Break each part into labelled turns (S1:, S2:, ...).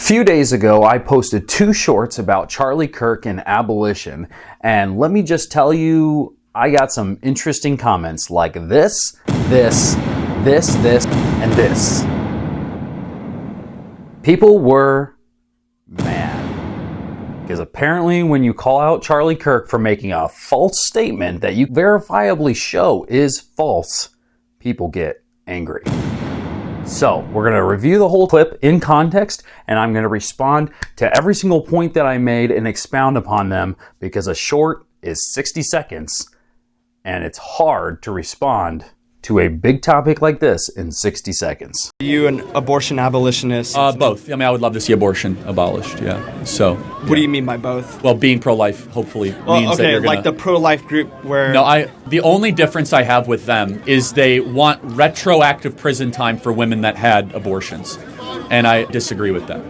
S1: few days ago, I posted 2 shorts about Charlie Kirk and abolition, and let me just tell you, I got some interesting comments like this, and this. People were mad. Because apparently when you call out Charlie Kirk for making a false statement that you verifiably show is false, people get angry. So we're going to review the whole clip in context, and I'm going to respond to every single point that I made and expound upon them, because a short is 60 seconds and it's hard to respond to a big topic like this in 60 seconds.
S2: Are you an abortion abolitionist?
S3: Both. I mean, I would love to see abortion abolished, yeah. So.
S2: What do you mean by both?
S3: Well, being pro-life hopefully means that you're gonna...
S2: like the pro-life group where...
S3: No, the only difference I have with them is they want retroactive prison time for women that had abortions. And I disagree with that.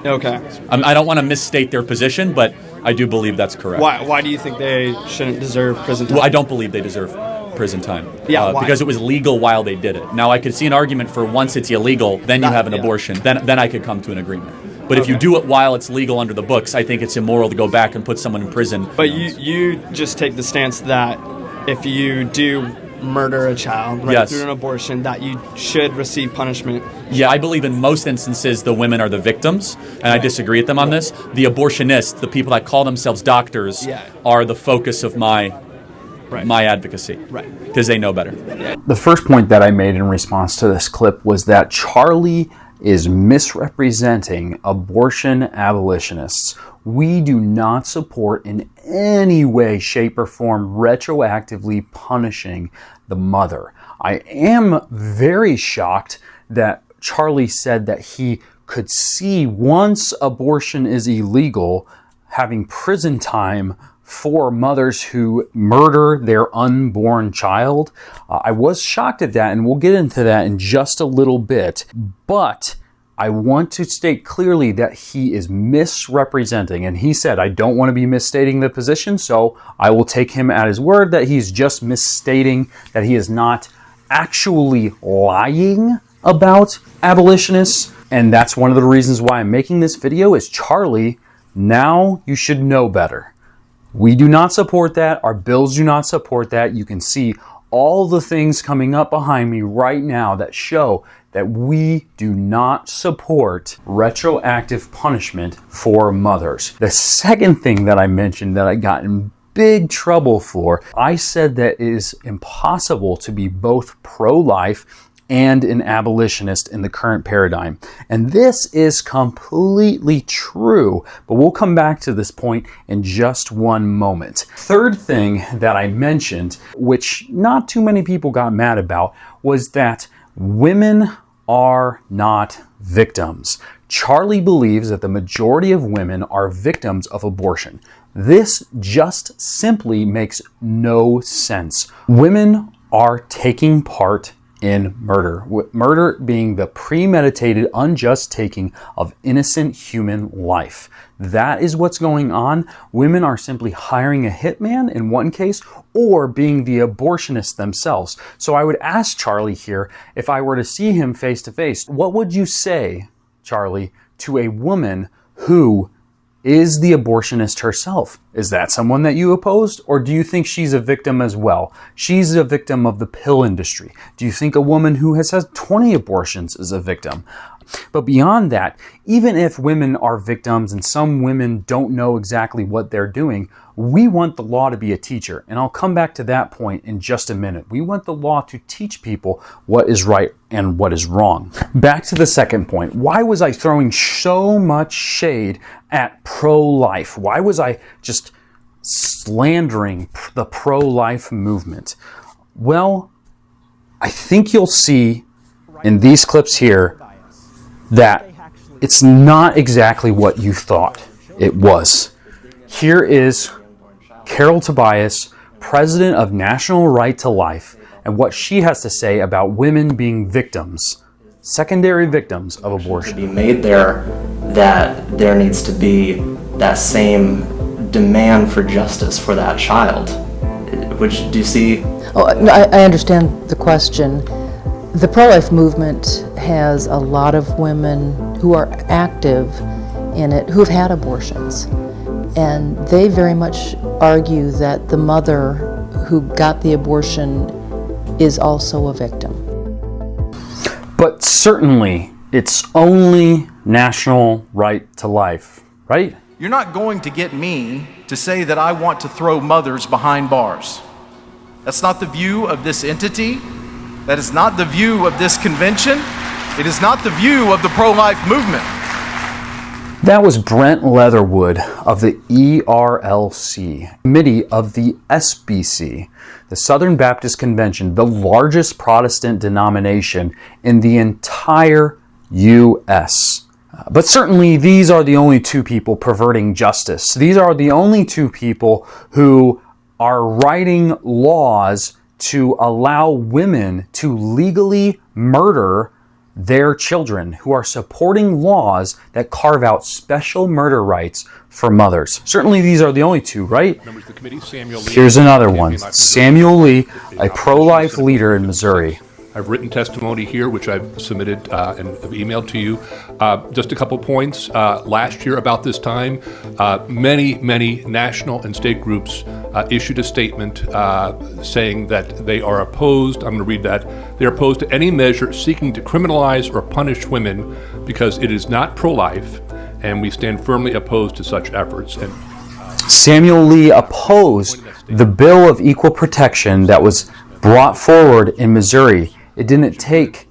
S2: Okay.
S3: I don't want to misstate their position, but I do believe that's correct.
S2: Why do you think they shouldn't deserve prison time?
S3: Well, I don't believe they deserve prison time.
S2: Yeah, why?
S3: Because it was legal while they did it. Now, I could see an argument for once it's illegal, then you have an abortion. Then I could come to an agreement. But if you do it while it's legal under the books, I think it's immoral to go back and put someone in prison.
S2: But you just take the stance that if you do murder a child through an abortion, that you should receive punishment.
S3: Yeah, I believe in most instances the women are the victims, and I disagree with them on this. The abortionists, the people that call themselves doctors, are the focus of my advocacy, because they know better.
S1: The first point that I made in response to this clip was that Charlie is misrepresenting abortion abolitionists. We do not support in any way, shape, or form retroactively punishing the mother. I am very shocked that Charlie said that he could see, once abortion is illegal, having prison time for mothers who murder their unborn child. I was shocked at that, and we'll get into that in just a little bit. But I want to state clearly that he is misrepresenting, and he said, I don't want to be misstating the position, so I will take him at his word that he's just misstating, that he is not actually lying about abolitionists. And that's one of the reasons why I'm making this video is, Charlie, now you should know better. We do not support that. Our bills do not support that. You can see all the things coming up behind me right now that show that we do not support retroactive punishment for mothers. The second thing that I mentioned that I got in big trouble for, I said that it is impossible to be both pro-life and an abolitionist in the current paradigm. And this is completely true, but we'll come back to this point in just one moment. Third thing that I mentioned, which not too many people got mad about, was that women are not victims. Charlie believes that the majority of women are victims of abortion. This just simply makes no sense. Women are taking part in murder. Murder being the premeditated, unjust taking of innocent human life. That is what's going on. Women are simply hiring a hitman in one case, or being the abortionist themselves. So I would ask Charlie here, if I were to see him face to face, what would you say, Charlie, to a woman who is the abortionist herself? Is that someone that you opposed? Or do you think she's a victim as well? She's a victim of the pill industry. Do you think a woman who has had 20 abortions is a victim? But beyond that, even if women are victims and some women don't know exactly what they're doing, we want the law to be a teacher. And I'll come back to that point in just a minute. We want the law to teach people what is right and what is wrong. Back to the second point. Why was I throwing so much shade at pro-life? Why was I just slandering the pro-life movement? Well, I think you'll see in these clips here that it's not exactly what you thought it was. Here is Carol Tobias, president of National Right to Life, and what she has to say about women being victims, secondary victims of abortion.
S4: To be made there, that there needs to be that same demand for justice for that child. Which, do you see?
S5: Oh, I understand the question. The pro-life movement has a lot of women who are active in it who've had abortions. And they very much argue that the mother who got the abortion is also a victim.
S1: But certainly, it's only national right to life, right?
S6: You're not going to get me to say that I want to throw mothers behind bars. That's not the view of this entity. That is not the view of this convention. It is not the view of the pro-life movement.
S1: That was Brent Leatherwood of the ERLC, committee of the SBC, the Southern Baptist Convention, the largest Protestant denomination in the entire U.S. But certainly these are the only two people perverting justice. These are the only two people who are writing laws to allow women to legally murder their children, who are supporting laws that carve out special murder rights for mothers. Certainly these are the only two, right? Here's another one. Samuel Lee, a pro-life leader in Missouri.
S7: I've written testimony here, which I've submitted and have emailed to you. Just a couple points. Last year, about this time, many national and state groups issued a statement saying that they are opposed, I'm going to read that, they're opposed to any measure seeking to criminalize or punish women because it is not pro-life, and we stand firmly opposed to such efforts. And
S1: Samuel Lee opposed the bill of equal protection that was brought forward in Missouri. It didn't take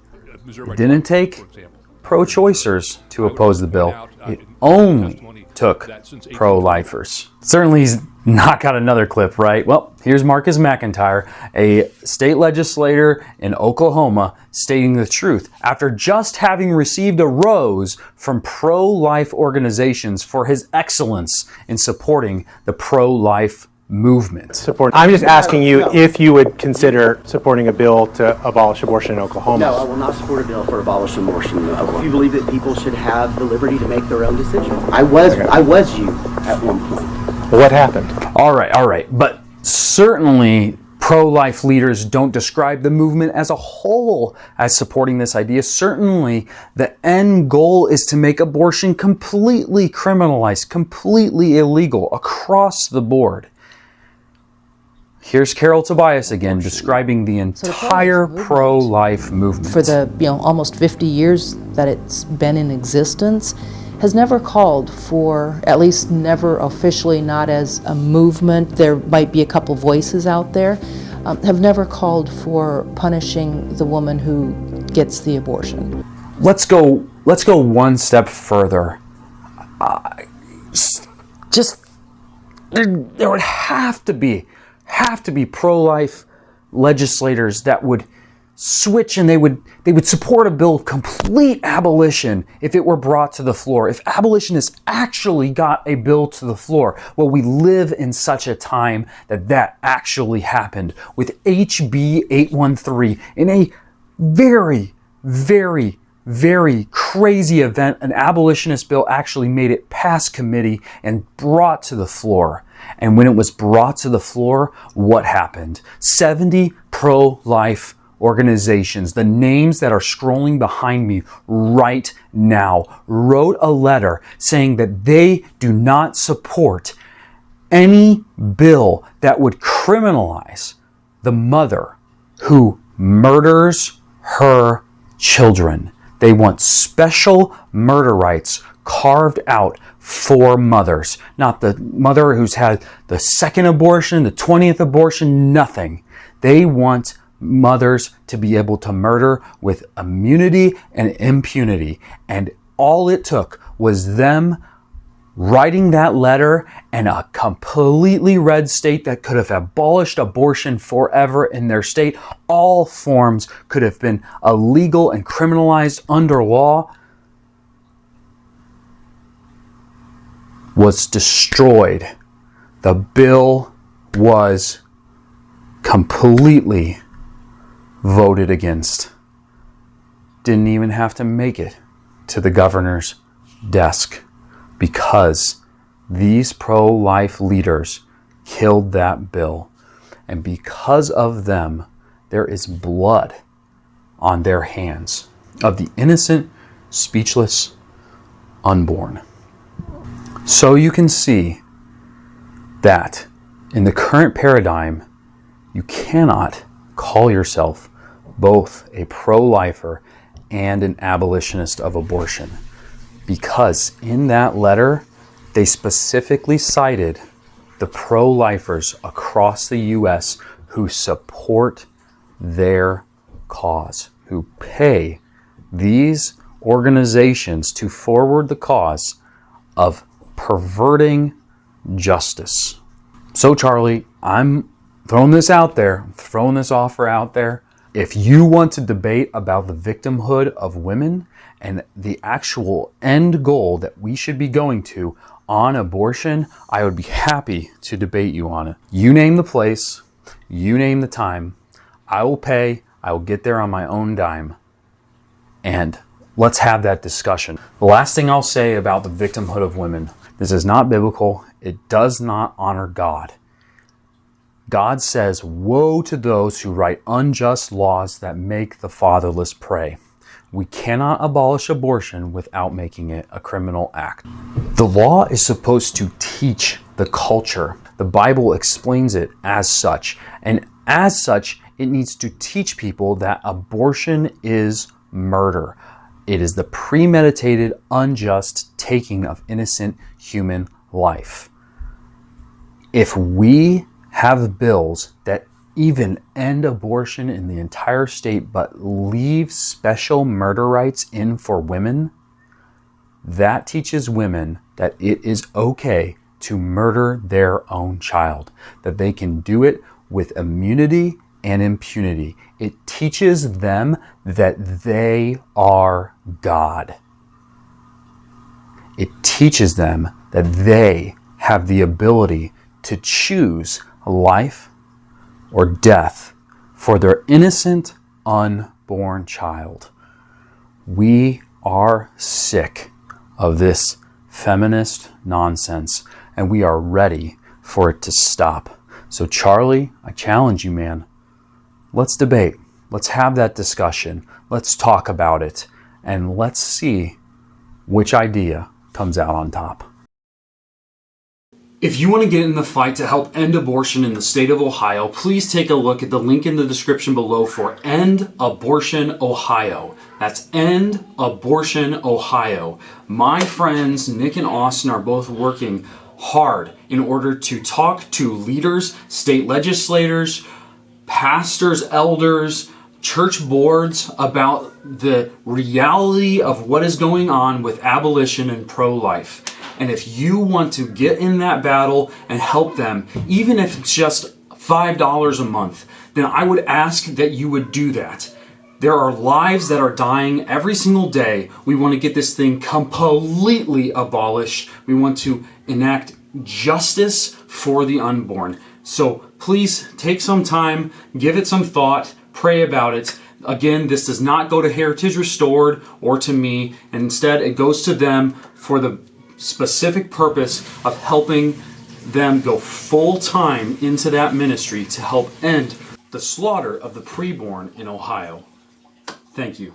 S1: pro-choicers to oppose the bill. It only took pro-lifers. Certainly he's not got another clip, right? Well, here's Marcus McIntyre, a state legislator in Oklahoma, stating the truth after just having received a rose from pro-life organizations for his excellence in supporting the pro-life movement.
S8: I'm just asking you if you would consider supporting a bill to abolish abortion in Oklahoma.
S9: No, I will not support a bill for abolishing abortion in Oklahoma. You believe that people should have the liberty to make their own decisions. I was you at one point.
S8: What happened?
S1: All right. But certainly pro-life leaders don't describe the movement as a whole as supporting this idea. Certainly the end goal is to make abortion completely criminalized, completely illegal across the board. Here's Carol Tobias again describing the entire pro-life movement.
S5: For the almost 50 years that it's been in existence, has never called for, at least never officially, not as a movement, there might be a couple voices out there, have never called for punishing the woman who gets the abortion.
S1: Let's go one step further. There would have to be pro-life legislators that would switch, and they would support a bill of complete abolition if it were brought to the floor. If abolitionists actually got a bill to the floor, well, we live in such a time that actually happened with HB 813 in a very, very, very crazy event. An abolitionist bill actually made it past committee and brought to the floor. And when it was brought to the floor, what happened? 70 pro-life organizations, the names that are scrolling behind me right now, wrote a letter saying that they do not support any bill that would criminalize the mother who murders her children. They want special murder rights carved out for mothers, not the mother who's had the second abortion, the 20th abortion, nothing. They want mothers to be able to murder with immunity and impunity. And all it took was them writing that letter and a completely red state that could have abolished abortion forever in their state. All forms could have been illegal and criminalized under law. Was destroyed. The bill was completely voted against. Didn't even have to make it to the governor's desk because these pro-life leaders killed that bill. And because of them, there is blood on their hands of the innocent, speechless, unborn. So you can see that in the current paradigm, you cannot call yourself both a pro-lifer and an abolitionist of abortion, because in that letter, they specifically cited the pro-lifers across the U.S. who support their cause, who pay these organizations to forward the cause of perverting justice. So Charlie, I'm throwing this out there, throwing this offer out there. If you want to debate about the victimhood of women and the actual end goal that we should be going to on abortion, I would be happy to debate you on it. You name the place, you name the time, I will pay, I will get there on my own dime, and let's have that discussion. The last thing I'll say about the victimhood of women, this is not biblical, it does not honor God. God says, woe to those who write unjust laws that make the fatherless pray. We cannot abolish abortion without making it a criminal act. The law is supposed to teach the culture. The Bible explains it as such. And as such, it needs to teach people that abortion is murder. It is the premeditated, unjust taking of innocent human life. If we have bills that even end abortion in the entire state but leave special murder rights in for women, that teaches women that it is okay to murder their own child, that they can do it with immunity and impunity. It teaches them that they are God. It teaches them that they have the ability to choose life or death for their innocent, unborn child. We are sick of this feminist nonsense, and we are ready for it to stop. So Charlie, I challenge you, man. Let's debate. Let's have that discussion. Let's talk about it, and let's see which idea comes out on top.
S10: If you want to get in the fight to help end abortion in the state of Ohio, please take a look at the link in the description below for End Abortion Ohio. That's End Abortion Ohio. My friends Nick and Austin are both working hard in order to talk to leaders, state legislators, pastors, elders, church boards about the reality of what is going on with abolition and pro-life. And if you want to get in that battle and help them, even if it's just $5 a month, then I would ask that you would do that. There are lives that are dying every single day. We want to get this thing completely abolished. We want to enact justice for the unborn. So please take some time, give it some thought, pray about it. Again, this does not go to Heritage Restored or to me. And instead, it goes to them for the specific purpose of helping them go full time into that ministry to help end the slaughter of the preborn in Ohio. Thank you.